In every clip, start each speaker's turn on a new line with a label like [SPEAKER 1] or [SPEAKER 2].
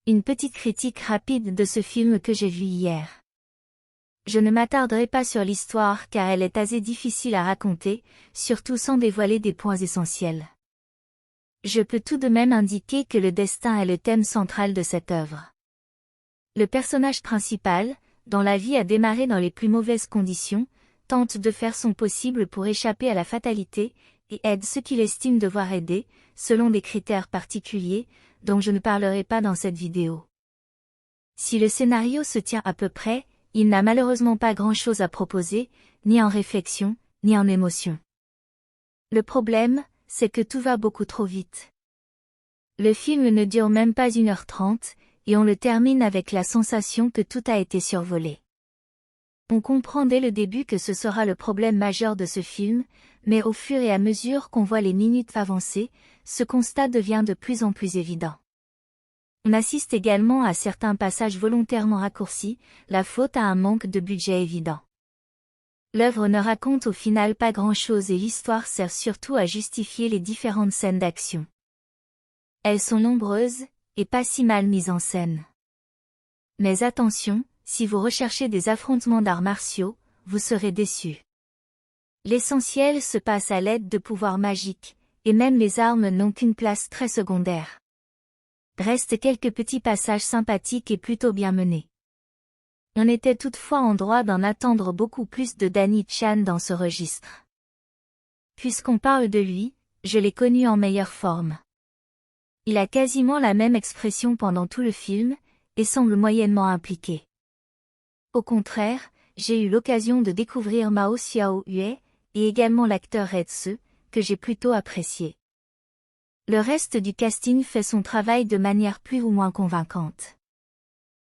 [SPEAKER 1] Une petite critique rapide de ce film que j'ai vu hier. Je ne m'attarderai pas sur l'histoire car elle est assez difficile à raconter, surtout sans dévoiler des points essentiels. Je peux tout de même indiquer que le destin est le thème central de cette œuvre. Le personnage principal, dont la vie a démarré dans les plus mauvaises conditions, tente de faire son possible pour échapper à la fatalité, et aide ceux qu'il estime devoir aider, selon des critères particuliers, dont je ne parlerai pas dans cette vidéo. Si le scénario se tient à peu près, il n'a malheureusement pas grand-chose à proposer, ni en réflexion, ni en émotion. Le problème, c'est que tout va beaucoup trop vite. Le film ne dure même pas 1h30, et on le termine avec la sensation que tout a été survolé. On comprend dès le début que ce sera le problème majeur de ce film, mais au fur et à mesure qu'on voit les minutes avancer, ce constat devient de plus en plus évident. On assiste également à certains passages volontairement raccourcis, la faute à un manque de budget évident. L'œuvre ne raconte au final pas grand-chose et l'histoire sert surtout à justifier les différentes scènes d'action. Elles sont nombreuses, et pas si mal mises en scène. Mais attention, si vous recherchez des affrontements d'arts martiaux, vous serez déçus. L'essentiel se passe à l'aide de pouvoirs magiques, et même les armes n'ont qu'une place très secondaire. Restent quelques petits passages sympathiques et plutôt bien menés. On était toutefois en droit d'en attendre beaucoup plus de Danny Chan dans ce registre. Puisqu'on parle de lui, je l'ai connu en meilleure forme. Il a quasiment la même expression pendant tout le film, et semble moyennement impliqué. Au contraire, j'ai eu l'occasion de découvrir Mao Xiao-hue, et également l'acteur Red Se, que j'ai plutôt apprécié. Le reste du casting fait son travail de manière plus ou moins convaincante.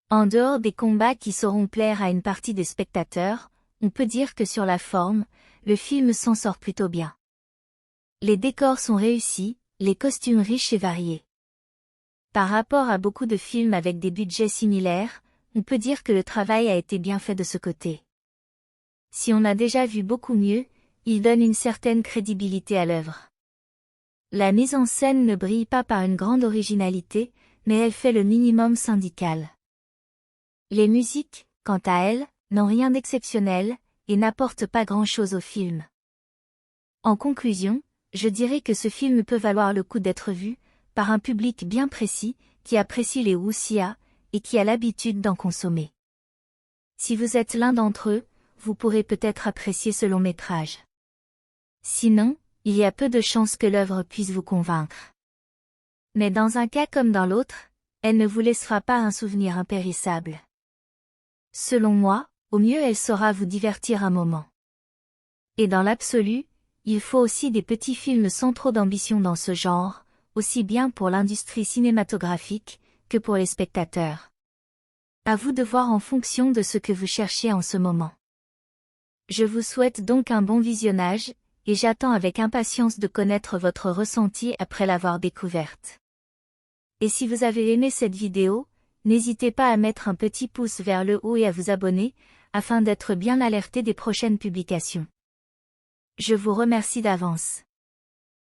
[SPEAKER 1] En dehors des combats qui sauront plaire à une partie des spectateurs, on peut dire que sur la forme, le film s'en sort plutôt bien. Les décors sont réussis, les costumes riches et variés. Par rapport à beaucoup de films avec des budgets similaires, on peut dire que le travail a été bien fait de ce côté. Si on a déjà vu beaucoup mieux, il donne une certaine crédibilité à l'œuvre. La mise en scène ne brille pas par une grande originalité, mais elle fait le minimum syndical. Les musiques, quant à elles, n'ont rien d'exceptionnel, et n'apportent pas grand-chose au film. En conclusion, je dirais que ce film peut valoir le coup d'être vu, par un public bien précis, qui apprécie les wuxia, et qui a l'habitude d'en consommer. Si vous êtes l'un d'entre eux, vous pourrez peut-être apprécier ce long-métrage. Sinon, il y a peu de chances que l'œuvre puisse vous convaincre. Mais dans un cas comme dans l'autre, elle ne vous laissera pas un souvenir impérissable. Selon moi, au mieux elle saura vous divertir un moment. Et dans l'absolu, il faut aussi des petits films sans trop d'ambition dans ce genre, aussi bien pour l'industrie cinématographique, que pour les spectateurs. À vous de voir en fonction de ce que vous cherchez en ce moment. Je vous souhaite donc un bon visionnage, et j'attends avec impatience de connaître votre ressenti après l'avoir découverte. Et si vous avez aimé cette vidéo, n'hésitez pas à mettre un petit pouce vers le haut et à vous abonner, afin d'être bien alerté des prochaines publications. Je vous remercie d'avance.